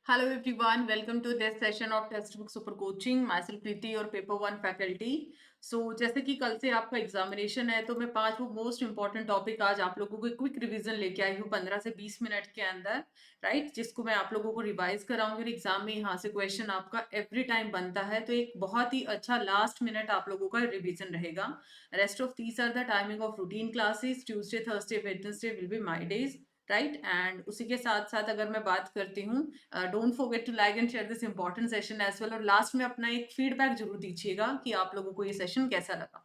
Hello everyone, welcome to this session of Textbook Super Coaching. Myself Preeti और paper one faculty. सो जैसे कि कल से आपका एग्जामिनेशन है तो मैं 5 वो मोस्ट इंपॉर्टेंट टॉपिक आज आप लोगों को क्विक रिवीजन लेके आई हूँ 15 से 20 मिनट के अंदर, राइट, जिसको मैं आप लोगों को रिवाइज कराऊंगी और एग्जाम में यहाँ से क्वेश्चन आपका एवरी टाइम बनता है, तो एक बहुत ही अच्छा लास्ट मिनट आप लोगों का रिविजन रहेगा. Rest of these are the timing of routine classes. Tuesday, Thursday, Wednesday will be my days, right. And उसी के साथ साथ अगर मैं बात करती हूँ, don't forget to like and share this important session as well, और लास्ट में अपना एक फीडबैक जरूर दीजिएगा कि आप लोगों को ये सेशन कैसा लगा.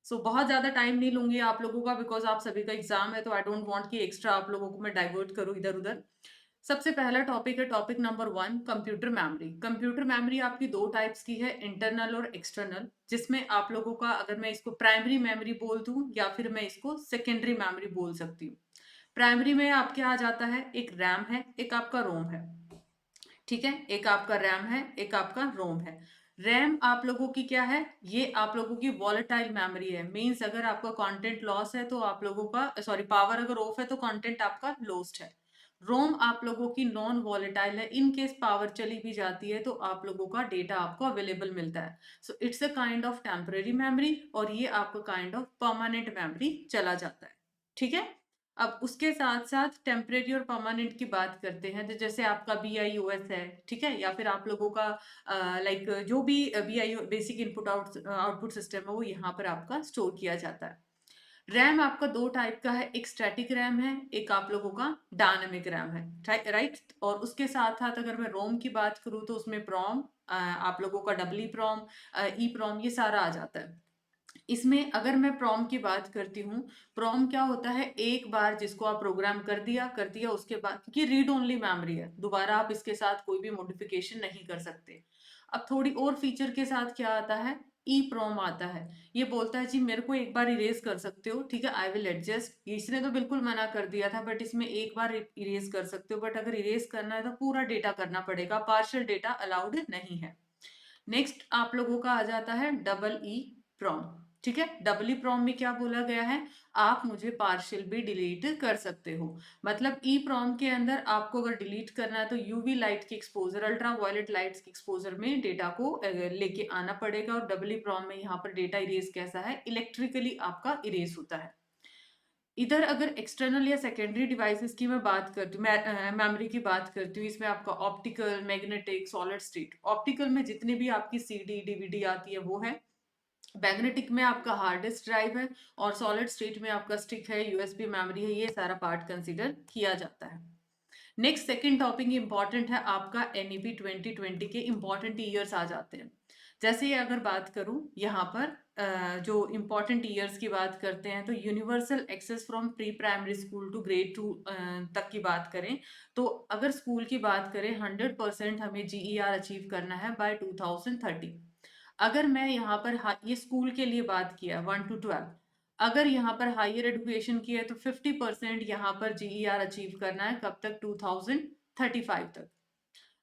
बहुत ज्यादा टाइम नहीं लूंगी आप लोगों का, बिकॉज आप सभी का एग्जाम है, तो आई डोंट वांट कि एक्स्ट्रा आप लोगों को मैं डाइवर्ट करूँ इधर उधर. सबसे पहला टॉपिक है topic number 1, computer memory. Computer memory आपकी दो टाइप्स की है, इंटरनल और एक्सटर्नल, जिसमें आप लोगों का, अगर मैं इसको प्राइमरी मेमोरी बोल दूं या फिर मैं इसको सेकेंडरी मेमोरी बोल सकती हूँ. प्राइमरी में आपके आ जाता है, एक रैम है, एक आपका रोम है. ठीक है, एक आपका रैम है, एक आपका रोम है. रैम आप लोगों की क्या है, ये आप लोगों की वॉलेटाइल मेमोरी है. मींस अगर आपका कंटेंट लॉस है तो आप लोगों का, सॉरी, पावर अगर ऑफ है तो कंटेंट आपका लॉस्ट है. रोम आप लोगों की नॉन वॉलेटाइल है. इन केस पावर चली भी जाती है तो आप लोगों का डेटा आपको अवेलेबल मिलता है. So it's a kind of temporary memory, और ये आपका काइंड ऑफ परमानेंट मेमोरी चला जाता है. ठीक है. अब उसके साथ साथ टेम्परेरी और परमानेंट की बात करते हैं, तो जैसे आपका BIOS है, ठीक है, या फिर आप लोगों का लाइक जो भी BI basic input output system है, वो यहाँ पर आपका स्टोर किया जाता है. रैम आपका दो टाइप का है, एक स्टैटिक रैम है, एक आप लोगों का डायनेमिक रैम है, राइट. और उसके साथ साथ अगर मैं रोम की बात करूँ तो उसमें प्रोम, आप लोगों का डब्ल्यू प्रोम, ई प्रोम, ये सारा आ जाता है. इसमें अगर मैं प्रॉम की बात करती हूँ, प्रॉम क्या होता है, एक बार जिसको आप प्रोग्राम कर दिया उसके बाद, क्योंकि रीड ओनली मेमोरी है, दोबारा आप इसके साथ कोई भी मॉडिफिकेशन नहीं कर सकते. अब थोड़ी और फीचर के साथ क्या आता है, ई प्रोम आता है. ये बोलता है जी मेरे को एक बार इरेज कर सकते हो, ठीक है, आई विल एडजस्ट. इसने तो बिल्कुल मना कर दिया था, बट इसमें एक बार इरेज कर सकते हो, बट अगर इरेज करना है तो पूरा डेटा करना पड़ेगा, पार्शियल डेटा अलाउड नहीं है. नेक्स्ट आप लोगों का आ जाता है डबल ई प्रॉम. ठीक है, डबल ई प्रॉम में क्या बोला गया है, आप मुझे पार्शियल भी डिलीट कर सकते हो. मतलब ई प्रॉम के अंदर आपको अगर डिलीट करना है तो यूवी लाइट की एक्सपोजर, अल्ट्रा वायलेट लाइट्स की एक्सपोजर में डेटा को लेके आना पड़ेगा. और डबल ई प्रॉम में यहाँ पर डेटा इरेज कैसा है, इलेक्ट्रिकली आपका इरेज होता है. इधर अगर एक्सटर्नल या सेकेंडरी डिवाइसेस की मैं बात करती हूँ, मेमोरी की बात करती हूँ, इसमें आपका optical, magnetic, solid state. Optical में जितनी भी आपकी CD DVD आती है वो है. मैग्नेटिक में आपका हार्ड डिस्क ड्राइव है, और सॉलिड स्टेट में आपका स्टिक है, USB मेमोरी है. ये सारा पार्ट कंसीडर किया जाता है. नेक्स्ट सेकंड टॉपिक इंपॉर्टेंट है आपका NEP 2020 के इंपॉर्टेंट ईयर्स आ जाते हैं. जैसे अगर बात करूं यहाँ पर, जो इम्पोर्टेंट ईयर्स की बात करते हैं, तो universal access from pre primary school to grade 2 तक की बात करें, तो अगर स्कूल की बात करें 100% हमें GER अचीव करना है बाय 2030. अगर मैं यहाँ पर ये स्कूल के लिए बात किया 1 to 12, अगर यहाँ पर हायर एजुकेशन की है तो 50% यहाँ पर GER अचीव करना है, कब तक, 2035 तक.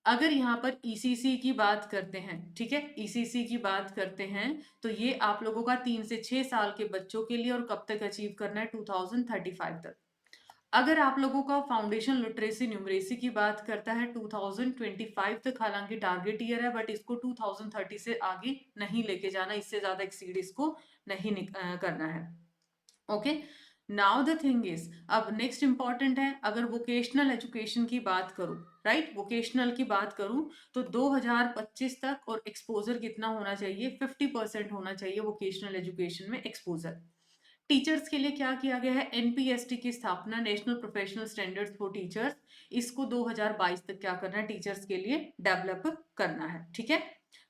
अगर यहाँ पर ECC की बात करते हैं, ठीक है, ECC की बात करते हैं, तो ये आप लोगों का 3 से 6 साल के बच्चों के लिए, और कब तक अचीव करना है, 2035 तक. अगर आप लोगों का फाउंडेशन लिटरेसी न्यूमरेसी की बात करता है 2025 तक, हालांकि टारगेट ईयर है, बट इसको 2030 से आगे नहीं लेके जाना, इससे ज्यादा एक्सीड इसको नहीं करना है. Okay. Now the thing is, अब नेक्स्ट इंपॉर्टेंट है, अगर वोकेशनल एजुकेशन की बात करूं, राइट, वोकेशनल की बात करूं, तो 2025 तक, और एक्सपोजर कितना होना चाहिए, 50% होना चाहिए वोकेशनल एजुकेशन में एक्सपोजर. टीचर्स के लिए क्या किया गया है, NPST की स्थापना, national professional standards for teachers. इसको 2022 तक क्या करना है, टीचर्स के लिए डेवलप करना है. ठीक है.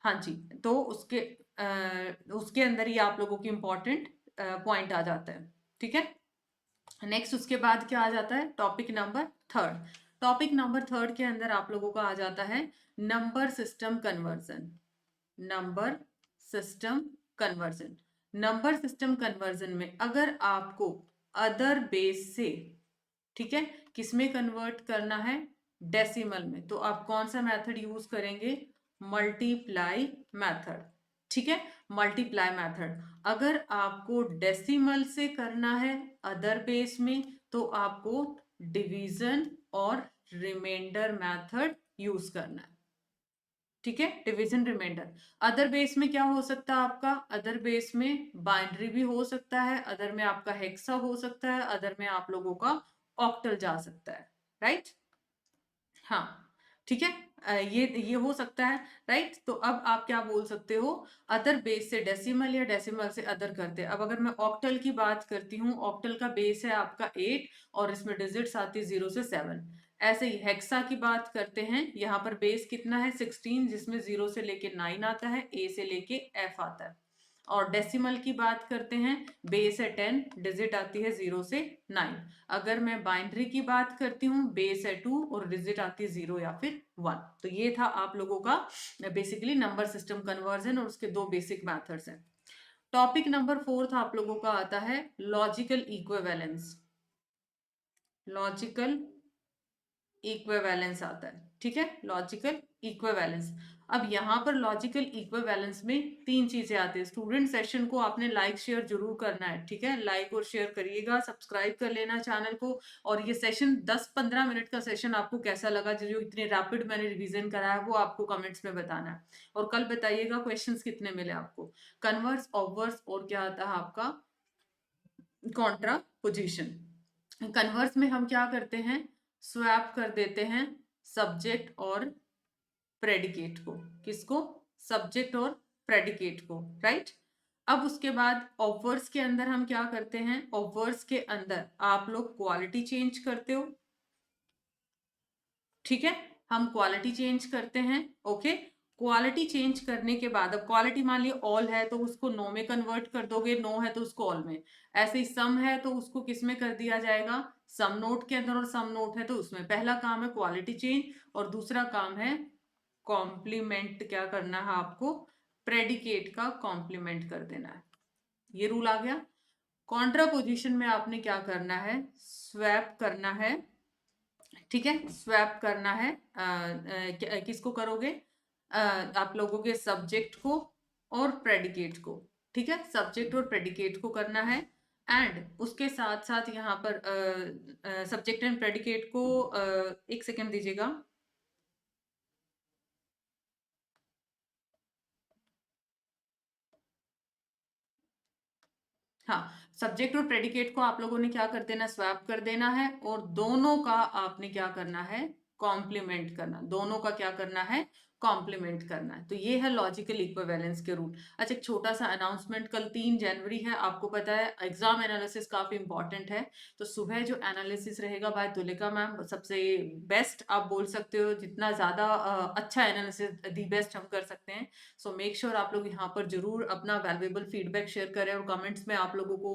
हाँ जी. तो उसके अंदर ही आप लोगों की इंपॉर्टेंट पॉइंट आ जाता है. ठीक है. नेक्स्ट उसके बाद क्या आ जाता है, topic number third. Topic number third के अंदर आप लोगों का आ जाता है number system conversion. Number system conversion. Number system conversion में अगर आपको अदर बेस से, ठीक है, किसमें कन्वर्ट करना है, डेसिमल में, तो आप कौन सा मेथड यूज करेंगे, मल्टीप्लाई मेथड. ठीक है, मल्टीप्लाई मेथड. अगर आपको डेसिमल से करना है अदर बेस में, तो आपको डिवीजन और रिमाइंडर मेथड यूज करना है। ठीक है, डिवीजन रिमाइंडर। अदर बेस में क्या हो सकता है आपका? अदर बेस में बाइनरी भी हो सकता है, अदर में आपका हेक्सा हो सकता है, अदर में आप लोगों का ऑक्टल जा सकता है। राइट, हाँ, ठीक है। ये हो सकता है। राइट, तो अब आप क्या बोल सकते हो? अदर बेस से डेसिमल या डेसिमल से अदर करते हैं। अब अगर मैं ऑक्टल की बात करती हूँ, ऑक्टल का बेस है आपका 8 और इसमें डिजिट्स आती है 0 से 7। ऐसे ही हेक्सा की बात करते हैं, यहाँ पर बेस कितना है? 16, जिसमें 0 से लेके 9 आता है, ए से लेके एफ आता है। और डेसिमल की बात करते हैं, बेस है 10, डिजिट आती है 0 से 9। अगर मैं बाइनरी की बात करती हूँ, बेस है 2 और डिजिट आती है 0 या फिर 1। तो ये था आप लोगों का बेसिकली नंबर सिस्टम कन्वर्जन और उसके दो बेसिक मेथड्स हैं। टॉपिक नंबर 4 आप लोगों का आता है लॉजिकल इक्विवेलेंस। लॉजिकल इक्विवेलेंस आता है। ठीक है, लॉजिकल इक्विवेलेंस। अब यहाँ पर लॉजिकल इक्विवेलेंस में तीन चीजें आती है। स्टूडेंट, सेशन को आपने लाइक शेयर जरूर करना है। ठीक है, लाइक और शेयर करिएगा, सब्सक्राइब कर लेना चैनल को। और ये सेशन 10-15 मिनट का सेशन आपको कैसा लगा, जो इतने रैपिड मैंने रिवीजन करा है, वो आपको कमेंट्स में बताना है। और कल बताइएगा क्वेश्चंस कितने मिले आपको। कन्वर्स, ऑब्वर्स और क्या आता है आपका कॉन्ट्रा पोजिशन। कन्वर्स में हम क्या करते हैं? स्वैप कर देते हैं सब्जेक्ट और प्रेडिकेट को। किसको? सब्जेक्ट और प्रेडिकेट को। राइट, अब उसके बाद ऑब्वर्स के अंदर हम क्या करते हैं? ऑब्वर्स के अंदर आप लोग क्वालिटी चेंज करते हो। ठीक है, हम क्वालिटी चेंज करते हैं। ओके, क्वालिटी चेंज करने के बाद, अब क्वालिटी मान ली ऑल है तो उसको नो में कन्वर्ट कर दोगे, नो है तो उसको ऑल में। ऐसे ही सम है तो उसको किस में कर दिया जाएगा? सम नोट के अंदर। और सम नोट है तो उसमें। पहला काम है क्वालिटी चेंज और दूसरा काम है कॉम्प्लीमेंट। क्या करना है आपको? प्रेडिकेट का कॉम्प्लीमेंट कर देना है। ये रूल आ गया। कॉन्ट्रापोजिशन में आपने क्या करना है? स्वैप करना है। ठीक है, स्वैप करना है। किसको करोगे? आप लोगों के सब्जेक्ट को और प्रेडिकेट को। ठीक है, सब्जेक्ट और प्रेडिकेट को करना है। एंड उसके साथ साथ यहाँ पर सब्जेक्ट एंड प्रेडिकेट को एक सेकेंड दीजिएगा। हाँ, सब्जेक्ट और प्रेडिकेट को आप लोगों ने क्या कर देना? स्वैप कर देना है। और दोनों का आपने क्या करना है? कॉम्प्लीमेंट करना। दोनों का क्या करना है? कॉम्प्लीमेंट करना है। तो ये है लॉजिकल इक्विवेलेंस के रूल। अच्छा, एक छोटा सा अनाउंसमेंट, कल 3 जनवरी है, आपको पता है एग्जाम एनालिसिस काफी इंपॉर्टेंट है। तो सुबह जो एनालिसिस रहेगा बाय तुलिका मैम, सबसे बेस्ट आप बोल सकते हो। जितना ज्यादा अच्छा एनालिसिस दी बेस्ट हम कर सकते हैं। सो मेक श्योर आप लोग यहाँ पर जरूर अपना वैल्यूएबल फीडबैक शेयर करें। और कमेंट्स में आप लोगों को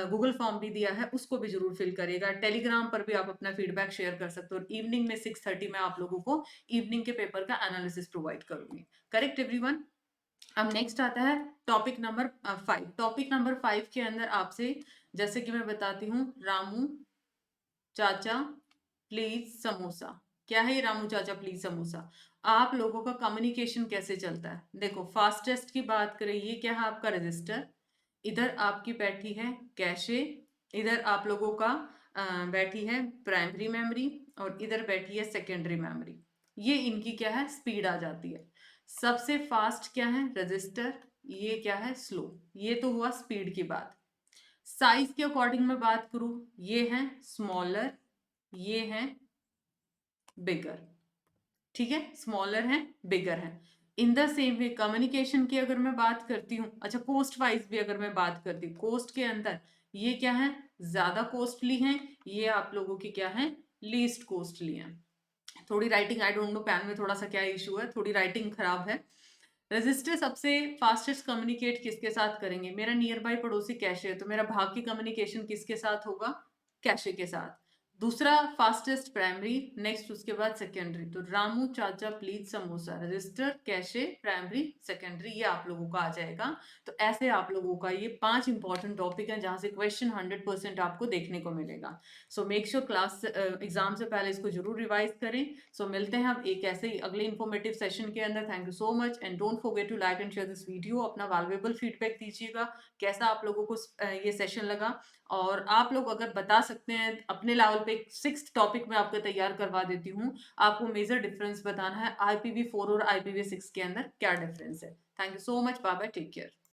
गूगल फॉर्म भी दिया है, उसको भी जरूर फिल करेगा। टेलीग्राम पर भी आप अपना फीडबैक शेयर कर सकते हो। और इवनिंग में 6:30 में आप लोगों को इवनिंग के पेपर का एनालिसिस प्रोवाइड करूंगी। Correct everyone? अब नेक्स्ट आता है टॉपिक नंबर 5। टॉपिक नंबर 5 के अंदर आपसे, जैसे कि मैं बताती हूँ, रामू चाचा प्लीज समोसा। क्या है ये रामू चाचा प्लीज समोसा? आप लोगों का कम्युनिकेशन कैसे चलता है? देखो, फास्टेस्ट की बात करें, ये क्या है आपका रजिस्टर, इधर आपकी बैठी है कैशे, इधर आप लोगों का बैठी है प्राइमरी मेमोरी और इधर बैठी है सेकेंडरी मेमोरी। ये इनकी क्या है? स्पीड आ जाती है। सबसे फास्ट क्या है? रजिस्टर। ये क्या है? स्लो। ये तो हुआ स्पीड की बात। साइज के अकॉर्डिंग मैं बात करूं, ये है स्मॉलर, ये है बिगर। ठीक है, स्मॉलर है, बिगर है। In the same way communication की अगर मैं बात करती हूँ, अच्छा कोस्ट वाइज भी अगर मैं बात करती हूँ, कोस्ट के अंदर ये क्या है? ज्यादा कॉस्टली है, ये आप लोगों की क्या है? लीस्ट कॉस्टली है। थोड़ी writing, I don't know pan में थोड़ा सा क्या इशू है, थोड़ी राइटिंग खराब है। रजिस्टर सबसे फास्टेस्ट कम्युनिकेट किसके साथ करेंगे? मेरा नियर बाई पड़ोसी कैशे है, तो मेरा भाग की कम्युनिकेशन किसके साथ होगा? कैशे के साथ। दूसरा फास्टेस्ट प्राइमरी, नेक्स्ट उसके बाद सेकेंडरी। तो रामू चाचा please samosa, register, cache, primary, secondary, ये आप लोगों का आ जाएगा। तो ऐसे आप लोगों का ये 5 इंपॉर्टेंट टॉपिक है जहां से क्वेश्चन 100% आपको देखने को मिलेगा। So make sure class exam से पहले इसको जरूर रिवाइज करें। सो मिलते हैं अब एक ऐसे ही अगले इन्फॉर्मेटिव सेशन के अंदर। Thank you so much and don't forget to like and share this video. अपना वैल्यूएबल फीडबैक दीजिएगा, कैसा आप लोगों को ये सेशन लगा। और आप लोग अगर बता सकते हैं अपने लेवल पे, 6th टॉपिक मैं आपका तैयार करवा देती हूँ। आपको मेजर डिफरेंस बताना है IPv4 और IPv6 के अंदर क्या डिफरेंस है। Thank you so much, bye bye, take care.